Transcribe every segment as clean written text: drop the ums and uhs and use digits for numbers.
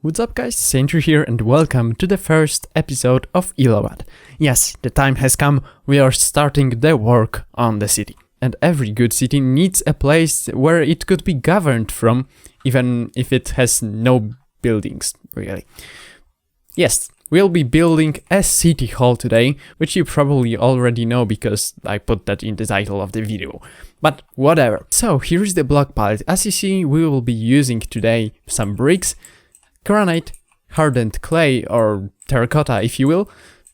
What's up guys, SaneTree here and welcome to the first episode of Ileuad. Yes, the time has come, we are starting the work on the city. And every good city needs a place where it could be governed from, even if it has no buildings, really. Yes, we'll be building a city hall today, which you probably already know because I put that in the title of the video. But whatever. So here is the block palette. As you see, we will be using today some bricks, granite, hardened clay or terracotta if you will,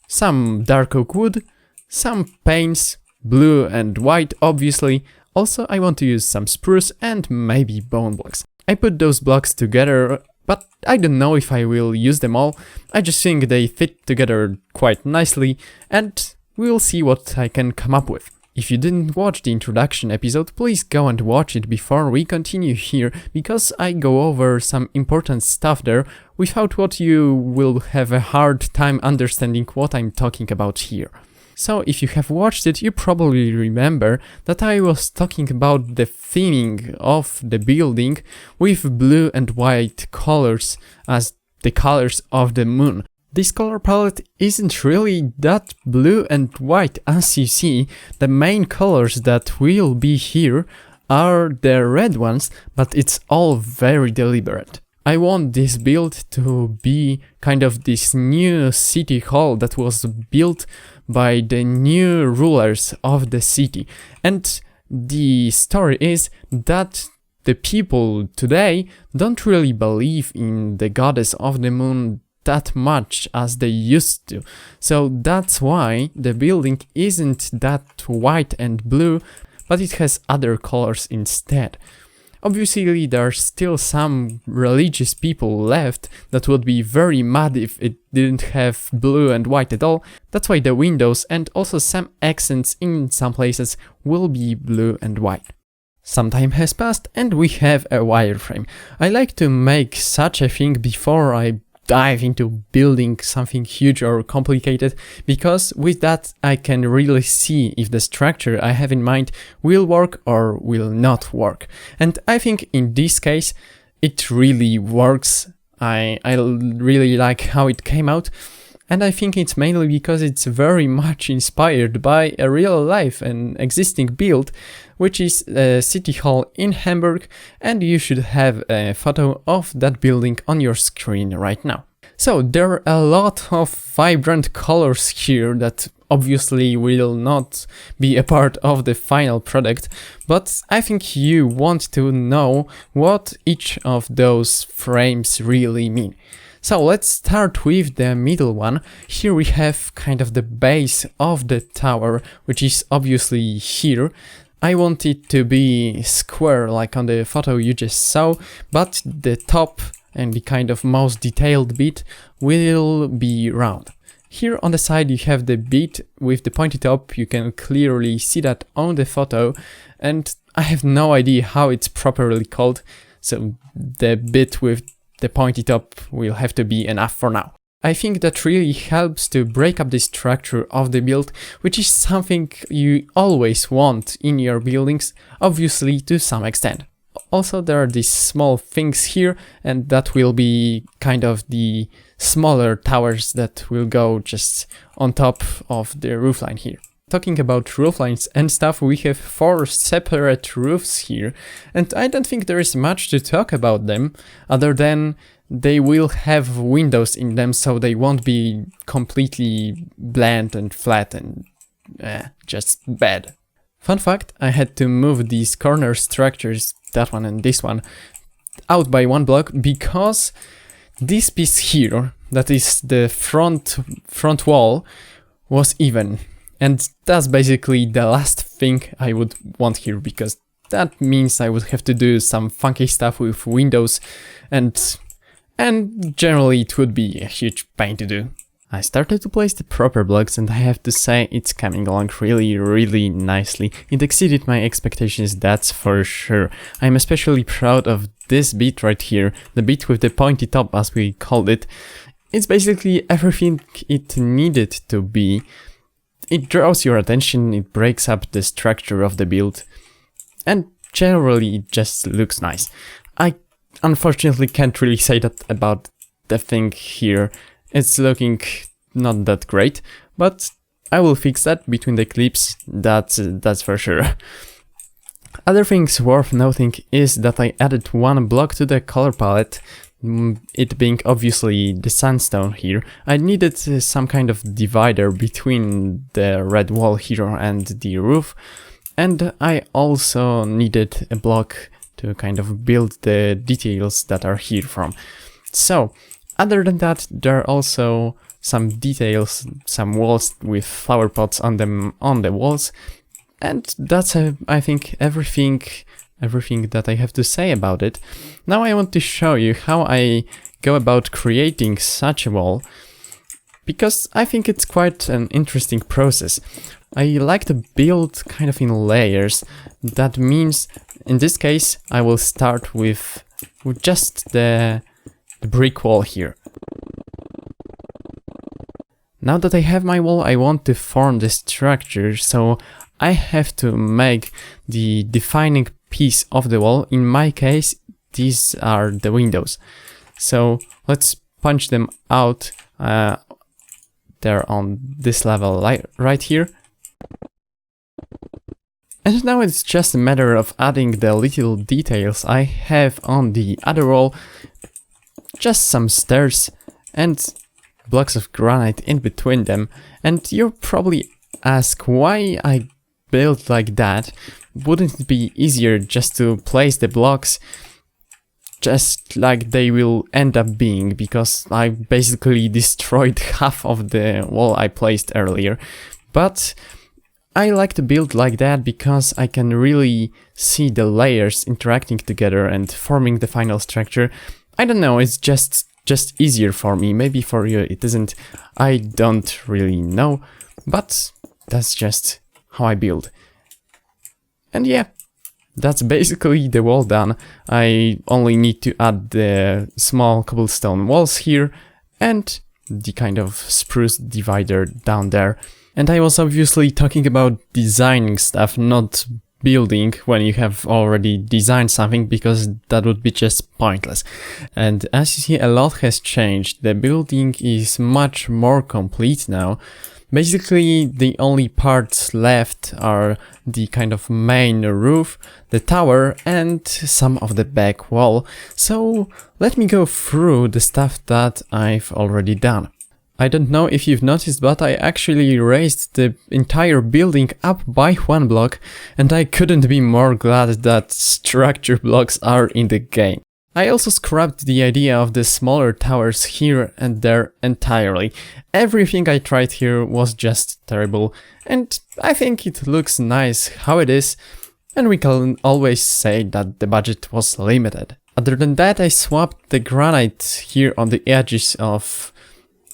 some dark oak wood, some paints, blue and white obviously. Also I want to use some spruce and maybe bone blocks. I put those blocks together, but I don't know if I will use them all. I just think they fit together quite nicely and we'll see what I can come up with. If you didn't watch the introduction episode, please go and watch it before we continue here, because I go over some important stuff there, without what you will have a hard time understanding what I'm talking about here. So if you have watched it, you probably remember that I was talking about the theming of the building with blue and white colors as the colors of the moon. This color palette isn't really that blue and white as you see. The main colors that will be here are the red ones, but it's all very deliberate. I want this build to be kind of this new city hall that was built by the new rulers of the city. And the story is that the people today don't really believe in the goddess of the moon that much as they used to. So that's why the building isn't that white and blue, but it has other colors instead. Obviously there are still some religious people left that would be very mad if it didn't have blue and white at all. That's why the windows and also some accents in some places will be blue and white. Some time has passed and we have a wireframe. I like to make such a thing before I dive into building something huge or complicated, because with that I can really see if the structure I have in mind will work or will not work. And I think in this case it really works. I really like how it came out, and I think it's mainly because it's very much inspired by a real life and existing build, which is a city hall in Hamburg, and you should have a photo of that building on your screen right now. So there are a lot of vibrant colors here that obviously will not be a part of the final product, but I think you want to know what each of those frames really mean. So let's start with the middle one. Here we have kind of the base of the tower, which is obviously here. I want it to be square like on the photo you just saw, but the top and the kind of most detailed bit will be round. Here on the side you have the bit with the pointy top. You can clearly see that on the photo, and I have no idea how it's properly called, so the bit with the pointy top will have to be enough for now. I think that really helps to break up the structure of the build, which is something you always want in your buildings, obviously to some extent. Also there are these small things here, and that will be kind of the smaller towers that will go just on top of the roofline here. Talking about rooflines and stuff, we have 4 separate roofs here, and I don't think there is much to talk about them, other than they will have windows in them, so they won't be completely bland and flat and just bad. Fun fact, I had to move these corner structures, that one and this one, out by 1 block because this piece here, that is the front wall, was even. And that's basically the last thing I would want here, because that means I would have to do some funky stuff with windows, and generally it would be a huge pain to do. I started to place the proper blocks and I have to say it's coming along really nicely. It exceeded my expectations, that's for sure. I'm especially proud of this bit right here, the bit with the pointy top as we called it. It's basically everything it needed to be. It draws your attention, it breaks up the structure of the build, and generally it just looks nice. I unfortunately can't really say that about the thing here, it's looking not that great, but I will fix that between the clips, that's for sure. Other things worth noting is that I added one block to the color palette, it being obviously the sandstone here. I needed some kind of divider between the red wall here and the roof, and I also needed a block to kind of build the details that are here from. So, other than that, there are also some details, some walls with flower pots on them on the walls, and that's I think everything that I have to say about it. Now I want to show you how I go about creating such a wall, because I think it's quite an interesting process. I like to build kind of in layers. That means, in this case, I will start with just the brick wall here. Now that I have my wall, I want to form the structure, so I have to make the defining piece of the wall. In my case, these are the windows. So let's punch them out. They're on this level right here. And now it's just a matter of adding the little details I have on the other wall. Just some stairs and blocks of granite in between them. And you'll probably ask why I built like that. Wouldn't it be easier just to place the blocks just like they will end up being, because I basically destroyed half of the wall I placed earlier. But I like to build like that because I can really see the layers interacting together and forming the final structure. I don't know, it's just easier for me. Maybe for you it isn't. I don't really know, but that's just how I build. And yeah, that's basically the wall done. I only need to add the small cobblestone walls here and the kind of spruce divider down there. And I was obviously talking about designing stuff, not building when you have already designed something, because that would be just pointless. And as you see, a lot has changed. The building is much more complete now. Basically, the only parts left are the kind of main roof, the tower, and some of the back wall. So let me go through the stuff that I've already done. I don't know if you've noticed, but I actually raised the entire building up by one block, and I couldn't be more glad that structure blocks are in the game. I also scrapped the idea of the smaller towers here and there entirely. Everything I tried here was just terrible, and I think it looks nice how it is, and we can always say that the budget was limited. Other than that, I swapped the granite here on the edges of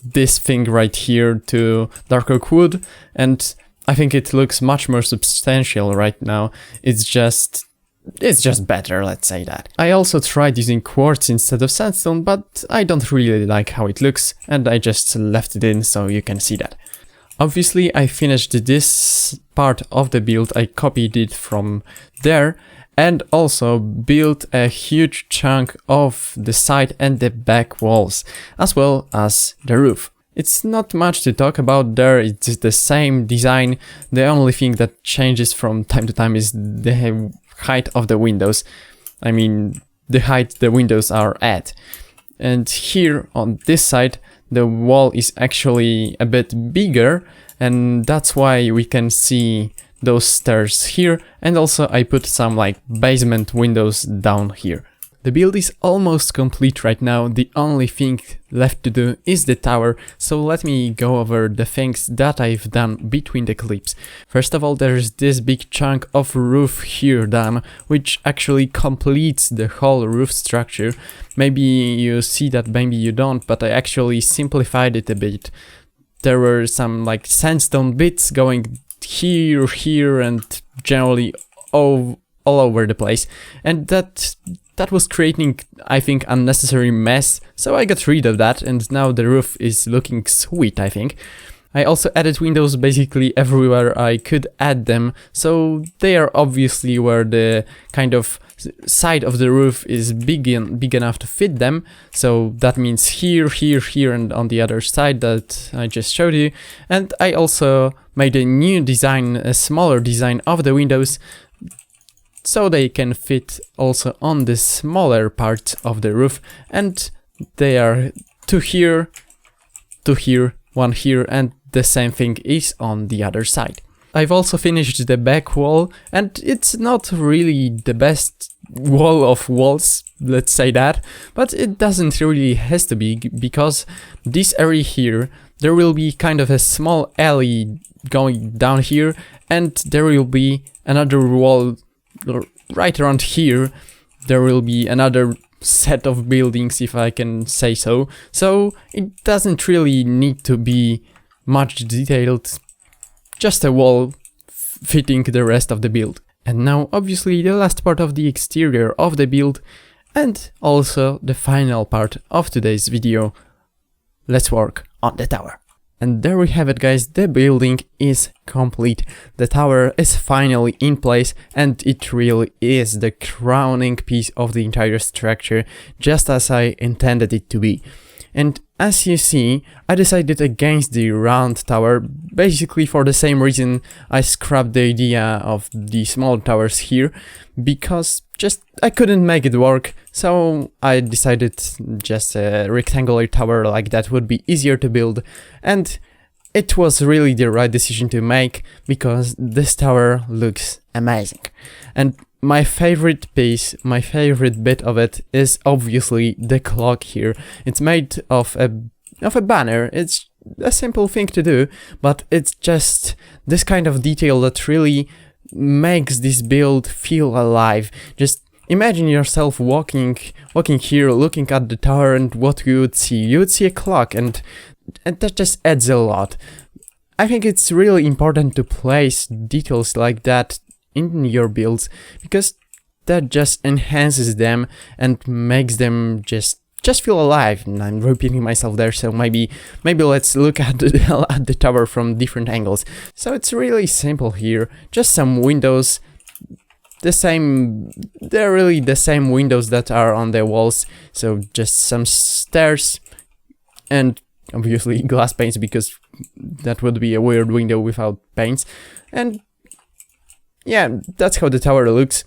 this thing right here to dark oak wood, and I think it looks much more substantial right now. It's just better, let's say that. I also tried using quartz instead of sandstone, but I don't really like how it looks, and I just left it in so you can see that. Obviously, I finished this part of the build, I copied it from there, and also built a huge chunk of the side and the back walls, as well as the roof. It's not much to talk about there, it's the same design. The only thing that changes from time to time is the height of the windows. I mean, the height the windows are at. And here on this side, the wall is actually a bit bigger, and that's why we can see those stairs here, and also I put some like basement windows down here. The build is almost complete right now. The only thing left to do is the tower, so let me go over the things that I've done between the clips. First of all, there's this big chunk of roof here done, which actually completes the whole roof structure. Maybe you see that, maybe you don't, but I actually simplified it a bit. There were some like sandstone bits going here, and generally all over the place, and that was creating, I think, unnecessary mess, so I got rid of that, and now the roof is looking sweet, I think. I also added windows basically everywhere I could add them, so they are obviously where the kind of side of the roof is big enough to fit them. So that means here, here, here, and on the other side that I just showed you. And I also made a new design, a smaller design of the windows, so they can fit also on the smaller parts of the roof. And they are two here, one here, and the same thing is on the other side. I've also finished the back wall, and it's not really the best wall of walls, let's say that, but it doesn't really has to be, because this area here, there will be kind of a small alley going down here, and there will be another wall right around here. There will be another set of buildings, if I can say so. So it doesn't really need to be much detailed, just a wall fitting the rest of the build. And now obviously the last part of the exterior of the build, and also the final part of today's video. Let's work on the tower. And there we have it, guys, the building is complete. The tower is finally in place, and it really is the crowning piece of the entire structure, just as I intended it to be. And as you see, I decided against the round tower, basically for the same reason I scrapped the idea of the small towers here, because just I couldn't make it work, so I decided just a rectangular tower like that would be easier to build, and it was really the right decision to make, because this tower looks amazing. And my favorite piece, my favorite bit of it is obviously the clock here. It's made of a banner. It's a simple thing to do, but it's just this kind of detail that really makes this build feel alive. Just imagine yourself walking here, looking at the tower, and what you would see. You would see a clock, and that just adds a lot. I think it's really important to place details like that in your builds, because that just enhances them and makes them just feel alive. And I'm repeating myself there, so maybe let's look at the tower from different angles. So it's really simple here, just some windows, they're really the same windows that are on the walls, so just some stairs, and obviously glass panes, because that would be a weird window without panes. And yeah, that's how the tower looks.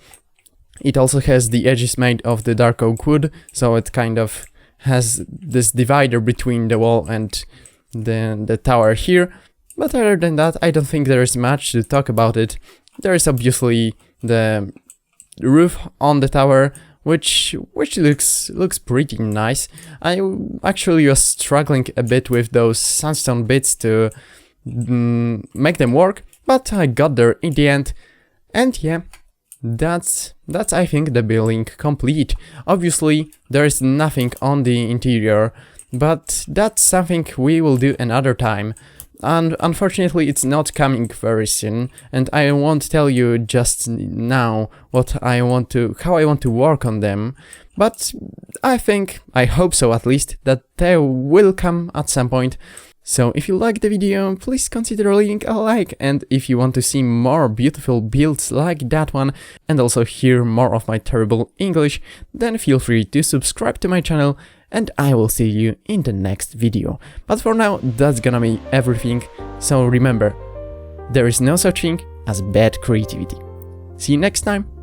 It also has the edges made of the dark oak wood, so it kind of has this divider between the wall and the tower here. But other than that, I don't think there is much to talk about it. There is obviously the roof on the tower, which looks pretty nice. I actually was struggling a bit with those sandstone bits to make them work, but I got there in the end. And yeah, that's I think the building complete. Obviously there is nothing on the interior, but that's something we will do another time. And unfortunately it's not coming very soon, and I won't tell you just now how I want to work on them, but I hope so at least, that they will come at some point. So if you liked the video, please consider leaving a like, and if you want to see more beautiful builds like that one, and also hear more of my terrible English, then feel free to subscribe to my channel, and I will see you in the next video. But for now, that's gonna be everything, so remember, there is no such thing as bad creativity. See you next time!